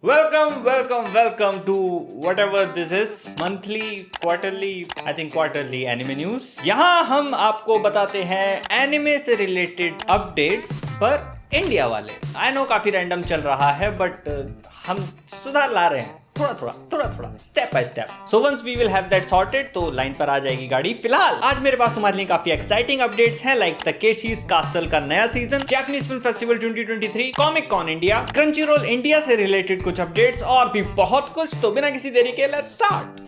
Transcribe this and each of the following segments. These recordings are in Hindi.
Welcome to whatever this is, monthly, quarterly anime news। यहाँ हम आपको बताते हैं एनिमे से रिलेटेड अपडेट्स पर इंडिया वाले। आई नो काफी रैंडम चल रहा है बट हम सुधार ला रहे हैं थोड़ा step by step. So once we will have that sorted तो लाइन पर आ जाएगी गाड़ी। फिलहाल आज मेरे पास तुम्हारे लिए काफी एक्साइटिंग अपडेट्स हैं, लाइक तकेशी's कासल का नया season, Japanese film festival 2023, comic con India, Crunchyroll India से रिलेटेड कुछ अपडेट्स और भी बहुत कुछ। तो बिना किसी देरी के लेट्स स्टार्ट।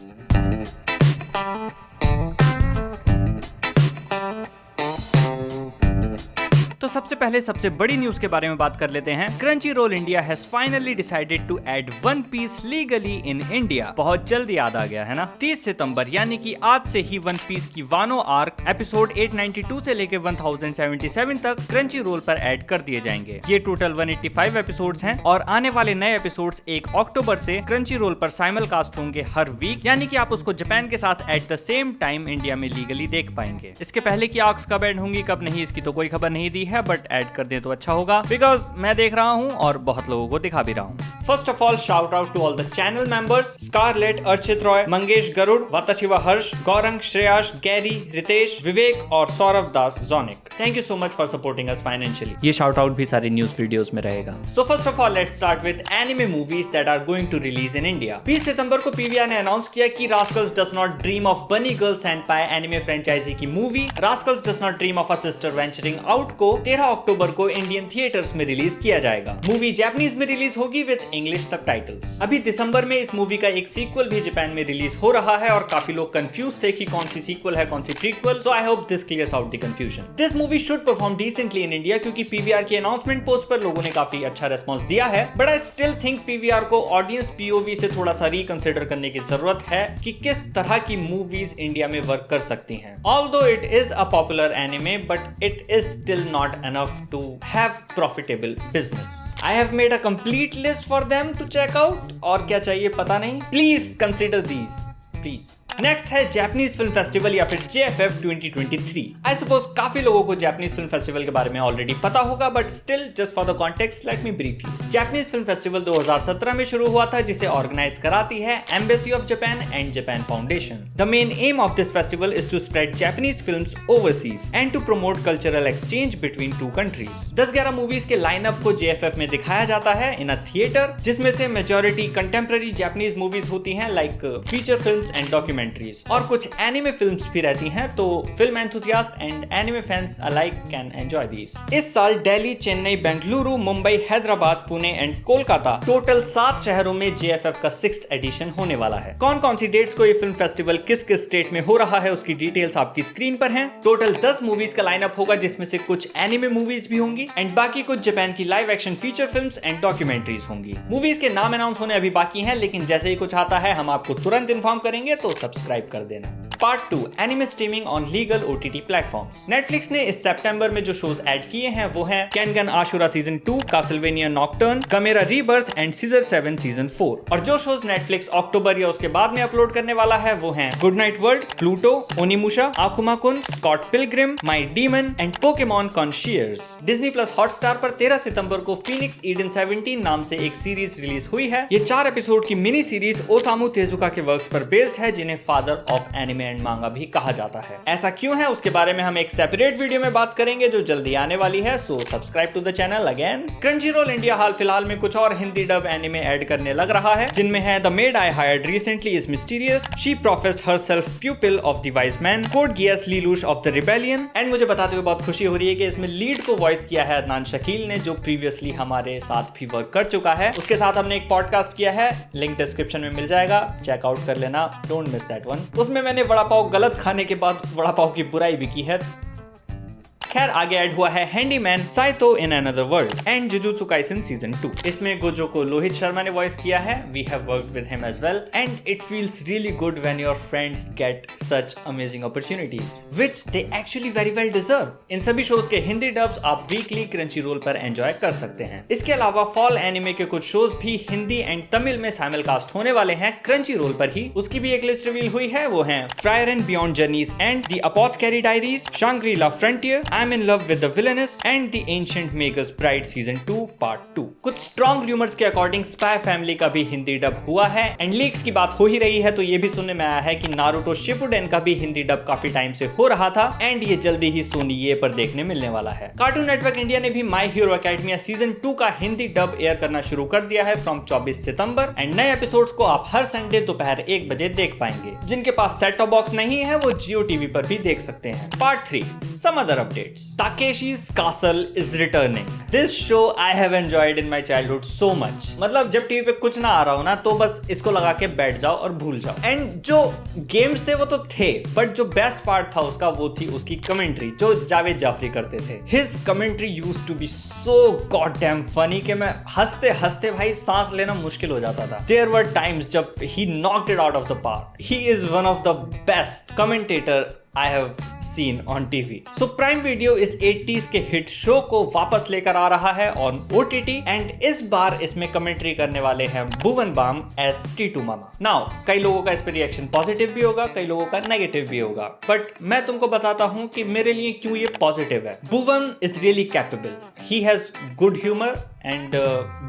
तो सबसे पहले सबसे बड़ी न्यूज के बारे में बात कर लेते हैं। Crunchyroll India has finally decided to add One Piece legally in India. बहुत जल्द याद आ गया है ना। 30 सितंबर यानी कि आज से ही वन पीस की वानो आर्क एपिसोड 892 से लेकर 1077 तक क्रंचीरोल पर ऐड कर दिए जाएंगे। ये टोटल 185 एपिसोड्स हैं और आने वाले नए एपिसोड्स 1 अक्टूबर से क्रंचीरोल पर साइमल कास्ट होंगे हर वीक, यानी कि आप उसको जापान के साथ at the same time India में लीगली देख पाएंगे। इसके पहले की आर्क्स कब ऐड होंगी कब नहीं इसकी तो कोई खबर नहीं दी है, बट ऐड कर दे तो अच्छा होगा, बिकॉज मैं देख रहा हूँ और बहुत लोगों को दिखा भी रहा हूँ। First of all shout out to all the channel members, Scarlett, Archit Roy, Mangesh Garud, Watashiwa Harsh, Gaurang, Shreyash, Gary, Ritesh, Vivek और सौरभ दास जोनिक। Thank you so much for supporting us financially. ये शाउट आउट भी सारी न्यूज वीडियोस में रहेगा। So first of all let's start with anime movies that are going to release in India. 20 सितंबर को पीवीआर ने अनाउंस किया कि Rascals does not dream of बनी गर्ल सेंपाई एनिमे फ्रेंचाइजी की movie Rascals does not dream of a sister venturing out को 13 अक्टूबर को इंडियन थिएटर्स में रिलीज किया जाएगा। मूवी जापानीज में रिलीज होगी विद इंग्लिश सबटाइटल्स। अभी दिसंबर में इस मूवी का एक सीक्वल भी जापान में रिलीज हो रहा है और काफी लोग कंफ्यूज थे कि कौन सी सीक्वल है कौन सी prequel. So I hope this clears out the confusion. This movie should perform decently in India क्योंकि पीवीआर की अनाउंसमेंट पोस्ट पर लोगों ने काफी अच्छा रेस्पॉन्स दिया है, but I still think PVR को ऑडियंस पीओवी से थोड़ा सा रिकंसिडर करने की जरूरत है कि किस तरह की मूवीज इंडिया में वर्क कर सकती हैं। Although it is a popular anime but it is still not enough to have profitable business. I have made a complete list for them to check out. और क्या चाहिए पता नहीं, please consider these, please. Next है जापानीज फिल्म फेस्टिवल या फिर JFF 2023। आई सपोज काफी लोगों को जापानीज फिल्म फेस्टिवल के बारे में ऑलरेडी पता होगा, but still just for the context let me brief you. Japanese film festival 2017 में शुरू हुआ था, जिसे ऑर्गेनाइज कराती है embassy of Japan and Japan Foundation. The main aim of this festival is to spread Japanese films overseas and to promote cultural exchange between two countries. 10-11 movies के लाइनअप को JFF में दिखाया जाता है इन अ थिएटर, जिसमें से मेजॉरिटी कंटेम्प्रेरी जापानीज मूवीज होती हैं like feature films and documentaries, और कुछ एनिमे फिल्म्स भी रहती हैं, तो film enthusiast and anime fans alike can enjoy these. इस साल दिल्ली, चेन्नई, बेंगलुरु, मुंबई, हैदराबाद, पुणे एंड कोलकाता टोटल 7 शहरों में JFF का 6th एडिशन होने वाला है। कौन कौन सी डेट्स को ये फिल्म फेस्टिवल किस किस स्टेट में हो रहा है उसकी डिटेल्स आपकी स्क्रीन पर हैं। टोटल 10 मूवीज का लाइनअप होगा, जिसमें से कुछ एनिमे मूवीज भी होंगी एंड बाकी कुछ जापान की live action feature films and documentaries होंगी। मूवीज के नाम अनाउंस होने अभी बाकी हैं, लेकिन जैसे ही कुछ आता है हम आपको तुरंत इन्फॉर्म करेंगे, तो सब्सक्राइब कर देना। Part 2 anime streaming on legal OTT platforms. Netflix ने इस सितंबर में जो शोज ऐड किए हैं वो हैं Kengan Ashura season 2, Castlevania Nocturne, camera rebirth and सीजर 7 सीजन 4। और जो शोज नेटफ्लिक्स अक्टूबर या उसके बाद में अपलोड करने वाला है वो हैं Good Night World, Pluto, Onimusha, Akuma kun, Scott Pilgrim, My Daemon and Pokemon Concierge. Disney plus Hotstar पर 13 सितंबर को फीनिक्स ईडन 17 नाम से एक सीरीज रिलीज हुई है। ये 4 एपिसोड की मिनी सीरीज ओसामू तेजुका के वर्क्स पर बेस्ड है, जिन्हें फादर ऑफ एनिमे एंड मांगा भी कहा जाता है। ऐसा क्यों है उसके बारे में हम एक सेपरेट वीडियो में बात करेंगे जो जल्दी आने वाली है, so subscribe to the channel again. Crunchyroll India हाल फिलहाल में कुछ और हिंदी डब एनिमे ऐड करने लग रहा है, जिनमें है the maid I hired recently is mysterious, she professed herself pupil of the wise man, Code Geass Lelouch of the rebellion. And मुझे बताते हुए बहुत खुशी हो रही है कि इसमें लीड को वॉइस किया है अदनान शकील ने, जो प्रीवियसली हमारे साथ भी वर्क कर चुका है। उसके साथ हमने एक पॉडकास्ट किया है, लिंक डिस्क्रिप्शन में मिल जाएगा, चेकआउट कर लेना, डोंट मिस दैट वन। उसमें मैंने वड़ा पाव गलत खाने के बाद वड़ा पाव की बुराई भी की है। खैर आगे ऐड हुआ है handyman, Saito in another world and jujutsu Kaisen season 2। इसमें गोजो को लोहित शर्मा ने वॉइस किया है। We have worked with him as well and it feels really good when your friends get such amazing opportunities which they actually very well deserve. इन सभी शोज के हिंदी डब्स आप वीकली क्रंचीरोल पर एंजॉय कर सकते हैं। इसके अलावा फॉल एनिमे के कुछ शोज भी हिंदी एंड तमिल में साइमलकास्ट होने वाले हैं क्रंचीरोल पर ही। उसकी भी एक लिस्ट रिवील हुई है, वो है Frieren and beyond journeys and the apothecary diaries, Shangri-La frontier, I I'm in Love with the Villainess and The Ancient Magus Bride Season 2 Part 2। कुछ स्ट्रॉन्ग रूमर्स के अकॉर्डिंग स्पाई फैमिली का भी हिंदी डब हुआ है एंड लीक्स की बात हो ही रही है तो ये भी सुनने में आया है कि नारुतो शिपुडेन का भी हिंदी डब काफी टाइम से हो रहा था एंड ये जल्दी ही सोनी ये पर देखने मिलने वाला है। कार्टून नेटवर्क इंडिया ने भी माई हीरो अकेडमिया सीजन 2 का हिंदी डब एयर करना शुरू कर दिया है फ्रॉम 24 सितंबर एंड नए एपिसोड्स को आप हर संडे दोपहर 1 बजे देख पाएंगे। जिनके पास सेट टॉप बॉक्स नहीं है वो जियो टीवी पर भी देख सकते हैं। Part 3 some other updates. Takeshi's Castle is returning. This show I have enjoyed in my childhood so much. मतलब जब टीवी पे कुछ ना आ रहा हो ना तो बस इसको लगा के बैठ जाओ और भूल जाओ। एंड जो गेम्स थे वो तो थे बट जो बेस्ट पार्ट था उसका वो थी उसकी कमेंट्री जो जावेद जाफरी करते थे। His commentary used to be so goddamn funny कि मैं हंसते हंसते भाई सांस लेना मुश्किल हो जाता था। There were times जब he knocked it out of the park. He is one of the best commentator I have seen on TV. So Prime Video इस 80s के हिट शो को वापस लेकर आ रहा है on OTT एंड इस बार इसमें कमेंट्री करने वाले हैं भुवन बाम एस टीटू मामा। नाउ कई लोगों का इस पर रिएक्शन पॉजिटिव भी होगा, कई लोगों का नेगेटिव भी होगा बट मैं तुमको बताता हूँ कि मेरे लिए क्यों ये पॉजिटिव है। Bhuvan is really capable, he has good humour and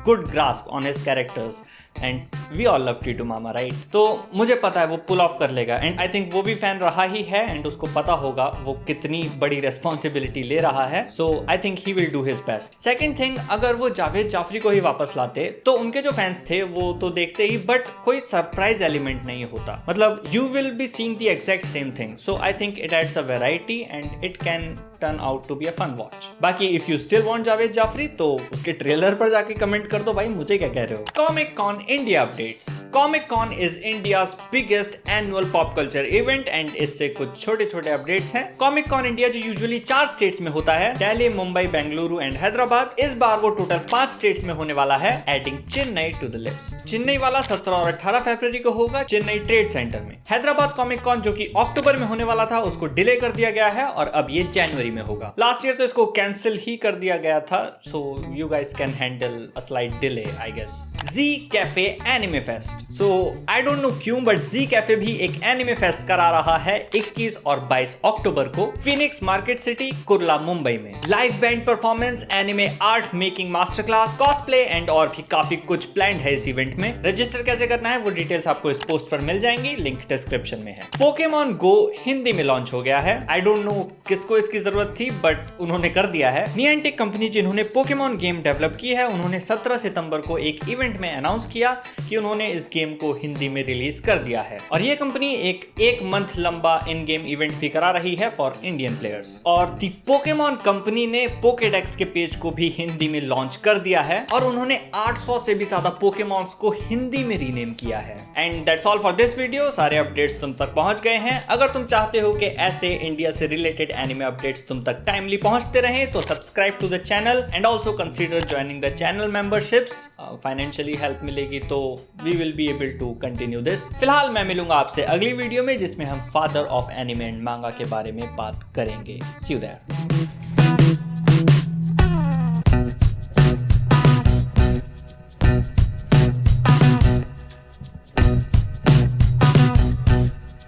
good grasp on his characters and we all love Titu Mama right. तो मुझे पता है वो पुल ऑफ कर लेगा एंड आई थिंक वो भी फैन रहा ही है एंड उसको पता होगा वो कितनी बड़ी रेस्पॉन्सिबिलिटी ले रहा है। So I think he will do his best. Second thing, अगर वो जावेद जाफरी को ही वापस लाते तो उनके जो फैंस थे वो तो देखते ही बट कोई सरप्राइज एलिमेंट नहीं होता। मतलब you will be seeing the exact same thing. So I think it adds a variety and it can turn out to be a fun watch। बाकी if you still want Javed Jaffrey तो उसके ट्रेलर पर जाके कमेंट कर दो भाई, मुझे क्या कह रहे हो। Comic Con India updates। Comic Con is India's biggest annual pop culture event and इससे कुछ छोटे छोटे अपडेट्स हैं। Comic Con India जो यूजुअली 4 स्टेट्स में होता है, दिल्ली, मुंबई, बेंगलुरु एंड हैदराबाद, इस बार वो टोटल 5 स्टेट्स में होने वाला है, adding Chennai to the list. Chennai वाला 17 और 18 फरवरी को होगा चेन्नई ट्रेड सेंटर में। हैदराबाद कॉमिक कॉन जो कि अक्टूबर में होने वाला था उसको डिले कर दिया गया है और अब ये जनवरी में होगा। लास्ट ईयर तो इसको कैंसिल ही कर दिया गया था so you guys can handle a slight delay I guess. Zee Cafe anime fest. So I don't know क्यों बट जी कैफे भी एक एनिमे फेस्ट करा रहा है 21 और 22 अक्टूबर को Phoenix market city Kurla Mumbai में। Live band performance, anime art making master class, cosplay and और भी काफी कुछ प्लान्ड है इस इवेंट में। रजिस्टर कैसे करना है वो डिटेल्स आपको इस पोस्ट पर मिल जाएंगी, लिंक डिस्क्रिप्शन में है। पोकेमॉन गो हिंदी में लॉन्च हो गया है। आई डोंट नो किसको इसकी जरूरत थी बट उन्होंने कर दिया है। निएंटिक कंपनी जिन्होंने पोकेमॉन गेम डेवलप की है उन्होंने 17 सितंबर को एक इवेंट में अनाउंस किया कि उन्होंने इस गेम को हिंदी में रिलीज कर दिया है और ये कंपनी एक मंथ लंबा इन गेम इवेंट भी करा रही है फॉर इंडियन प्लेयर्स। और दी पोकेमॉन कंपनी ने पोकेडेक्स के पेज को भी हिंदी में लॉन्च कर दिया है और उन्होंने 800 से भी ज्यादा पोकेमॉन्स को हिंदी में रीनेम किया है। And that's all for this video. सारे अपडेट्स तुम तक पहुंच गए हैं। अगर तुम चाहते हो कि ऐसे इंडिया से रिलेटेड एनिमे अपडेट्स तुम तक टाइमली पहुंचते रहें तो subscribe to the channel and also consider joining the channel memberships. Financially help मिलेगी तो we will be able to continue this. फिलहाल मैं मिलूंगा आपसे अगली वीडियो में जिसमें हम फादर ऑफ एनिमे एंड मांगा के बारे में बात करेंगे। सी यू देयर।